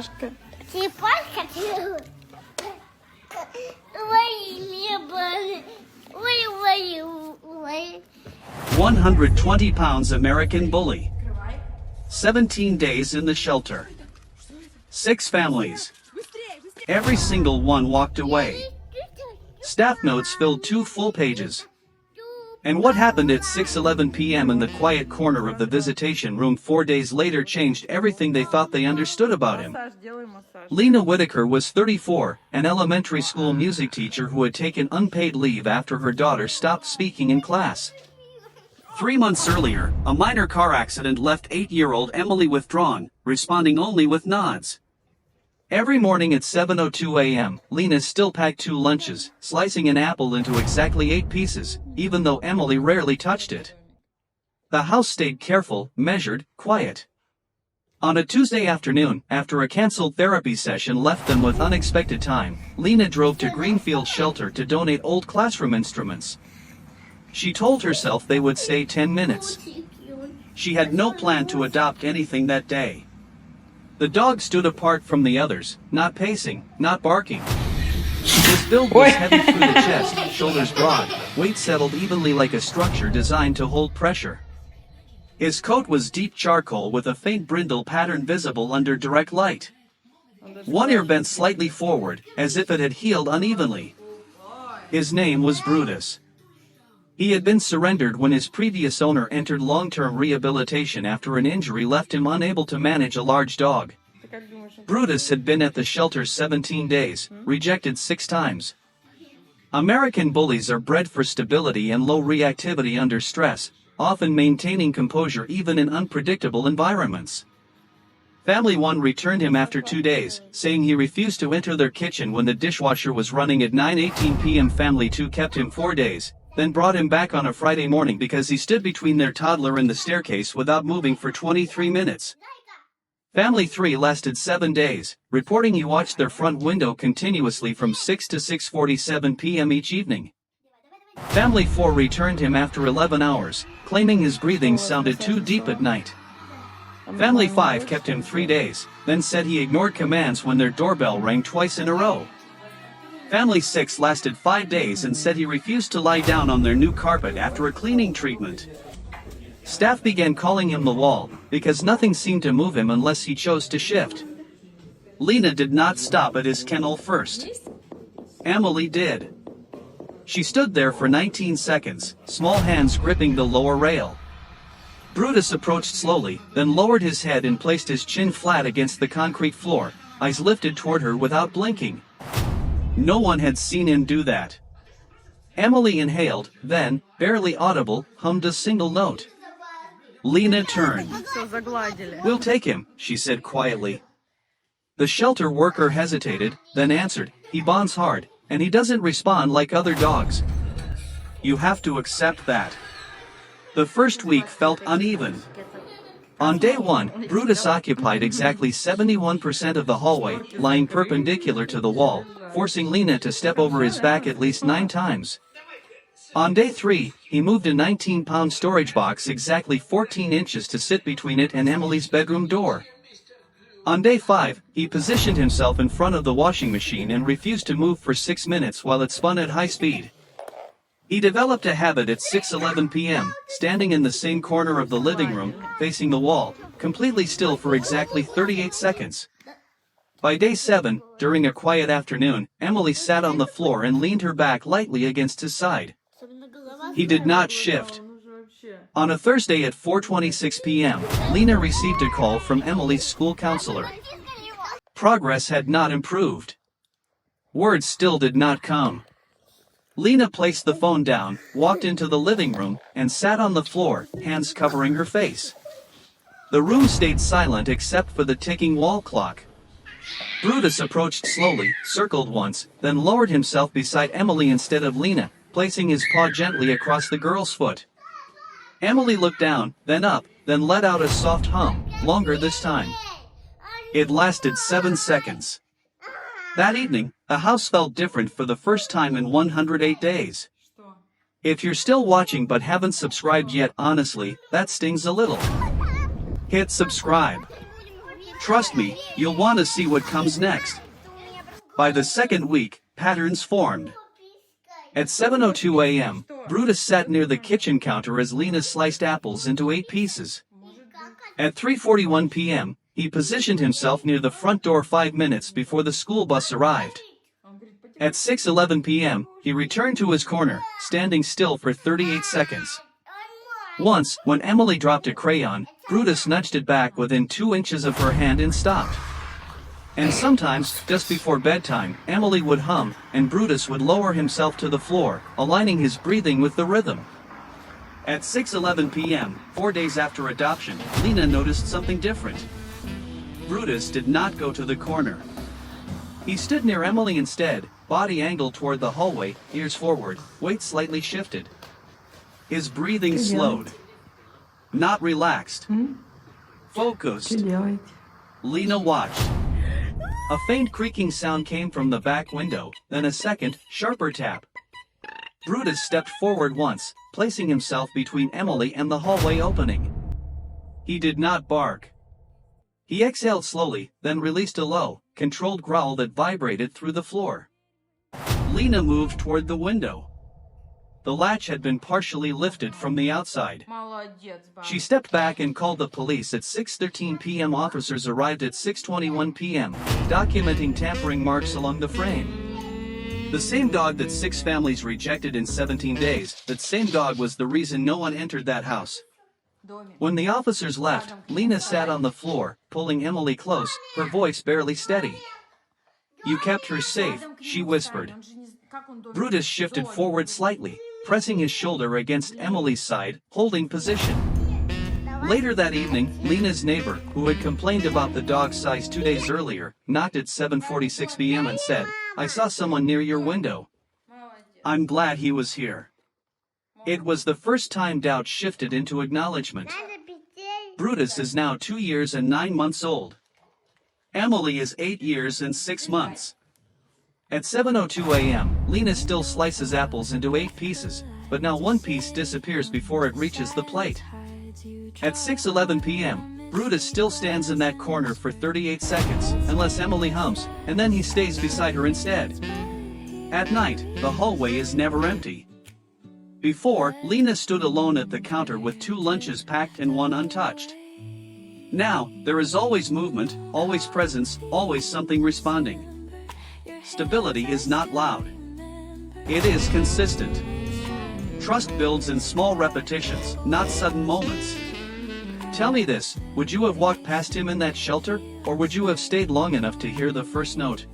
Черепашка. Ой. 120 pounds American bully. 17 days in the shelter. 6 families. Every single one walked away. Staff notes filled 2 full pages. And what happened at 6:11 p.m. in the quiet corner of the visitation room 4 days later changed everything they thought they understood about him. Lena Whitaker was 34, an elementary school music teacher who had taken unpaid leave after her daughter stopped speaking in class. 3 months earlier, a minor car accident left 8-year-old Emily withdrawn, responding only with nods. Every morning at 7:02 a.m., Lena still packed 2 lunches, slicing an apple into exactly 8 pieces, even though Emily rarely touched it. The house stayed careful, measured, quiet. On a Tuesday afternoon, after a canceled therapy session left them with unexpected time, Lena drove to Greenfield Shelter to donate old classroom instruments. She told herself they would stay 10 minutes. She had no plan to adopt anything that day. The dog stood apart from the others, not pacing, not barking. His build was heavy through the chest, shoulders broad, weight settled evenly like a structure designed to hold pressure. His coat was deep charcoal with a faint brindle pattern visible under direct light. One ear bent slightly forward, as if it had healed unevenly. His name was Brutus. He had been surrendered when his previous owner entered long-term rehabilitation after an injury left him unable to manage a large dog. Brutus had been at the shelter 17 days, rejected 6 times. American bullies are bred for stability and low reactivity under stress, often maintaining composure even in unpredictable environments. Family 1 returned him after 2 days, saying he refused to enter their kitchen when the dishwasher was running at 9:18 p.m. Family 2 kept him 4 days. Then brought him back on a Friday morning because he stood between their toddler and the staircase without moving for 23 minutes. Family 3 lasted 7 days, reporting he watched their front window continuously from 6 to 6:47 p.m. each evening. Family 4 returned him after 11 hours, claiming his breathing sounded too deep at night. Family 5 kept him 3 days, then said he ignored commands when their doorbell rang twice in a row. Family 6 lasted 5 days and said he refused to lie down on their new carpet after a cleaning treatment. Staff began calling him the wall, because nothing seemed to move him unless he chose to shift. Lena did not stop at his kennel first. Emily did. She stood there for 19 seconds, small hands gripping the lower rail. Brutus approached slowly, then lowered his head and placed his chin flat against the concrete floor, eyes lifted toward her without blinking. No one had seen him do that. Emily inhaled, then, barely audible, hummed a single note. Lena turned. "We'll take him," she said quietly. The shelter worker hesitated, then answered, "He bonds hard, and he doesn't respond like other dogs. You have to accept that." The first week felt uneven. On day 1, Brutus occupied exactly 71% of the hallway, lying perpendicular to the wall, forcing Lena to step over his back at least 9 times. On day 3, he moved a 19-pound storage box exactly 14 inches to sit between it and Emily's bedroom door. On day 5, he positioned himself in front of the washing machine and refused to move for 6 minutes while it spun at high speed. He developed a habit at 6:11 p.m., standing in the same corner of the living room, facing the wall, completely still for exactly 38 seconds. By day 7, during a quiet afternoon, Emily sat on the floor and leaned her back lightly against his side. He did not shift. On a Thursday at 4:26 p.m., Lena received a call from Emily's school counselor. Progress had not improved. Words still did not come. Lena placed the phone down, walked into the living room, and sat on the floor, hands covering her face. The room stayed silent except for the ticking wall clock. Brutus approached slowly, circled once, then lowered himself beside Emily instead of Lena, placing his paw gently across the girl's foot. Emily looked down, then up, then let out a soft hum, longer this time. It lasted 7 seconds. That evening, the house felt different for the first time in 108 days. If you're still watching but haven't subscribed yet, honestly, that stings a little. Hit subscribe. Trust me, you'll want to see what comes next. By the second week, patterns formed. At 7:02 a.m., Brutus sat near the kitchen counter as Lena sliced apples into 8 pieces. At 3:41 p.m., he positioned himself near the front door 5 minutes before the school bus arrived. At 6:11 p.m., he returned to his corner, standing still for 38 seconds. Once, when Emily dropped a crayon, Brutus nudged it back within 2 inches of her hand and stopped. And sometimes, just before bedtime, Emily would hum, and Brutus would lower himself to the floor, aligning his breathing with the rhythm. At 6:11 p.m., 4 days after adoption, Lena noticed something different. Brutus did not go to the corner. He stood near Emily instead, body angled toward the hallway, ears forward, weight slightly shifted. His breathing slowed. Not relaxed. Focused. Lena watched. A faint creaking sound came from the back window, then a second, sharper tap. Brutus stepped forward once, placing himself between Emily and the hallway opening. He did not bark. He exhaled slowly, then released a low, controlled growl that vibrated through the floor. Lena moved toward the window. The latch had been partially lifted from the outside. She stepped back and called the police at 6:13 p.m. Officers arrived at 6:21 p.m., documenting tampering marks along the frame. The same dog that 6 families rejected in 17 days, that same dog was the reason no one entered that house. When the officers left, Lena sat on the floor, pulling Emily close, her voice barely steady. "You kept her safe," she whispered. Brutus shifted forward slightly, pressing his shoulder against Emily's side, holding position. Later that evening, Lena's neighbor, who had complained about the dog's size 2 days earlier, knocked at 7:46 p.m. and said, "I saw someone near your window. I'm glad he was here." It was the first time doubt shifted into acknowledgement. Brutus is now 2 years and 9 months old. Emily is 8 years and 6 months. At 7:02 a.m., Lena still slices apples into 8 pieces, but now one piece disappears before it reaches the plate. At 6:11 p.m., Brutus still stands in that corner for 38 seconds, unless Emily hums, and then he stays beside her instead. At night, the hallway is never empty. Before, Lena stood alone at the counter with 2 lunches packed and 1 untouched. Now, there is always movement, always presence, always something responding. Stability is not loud. It is consistent. Trust builds in small repetitions, not sudden moments. Tell me this, would you have walked past him in that shelter, or would you have stayed long enough to hear the first note?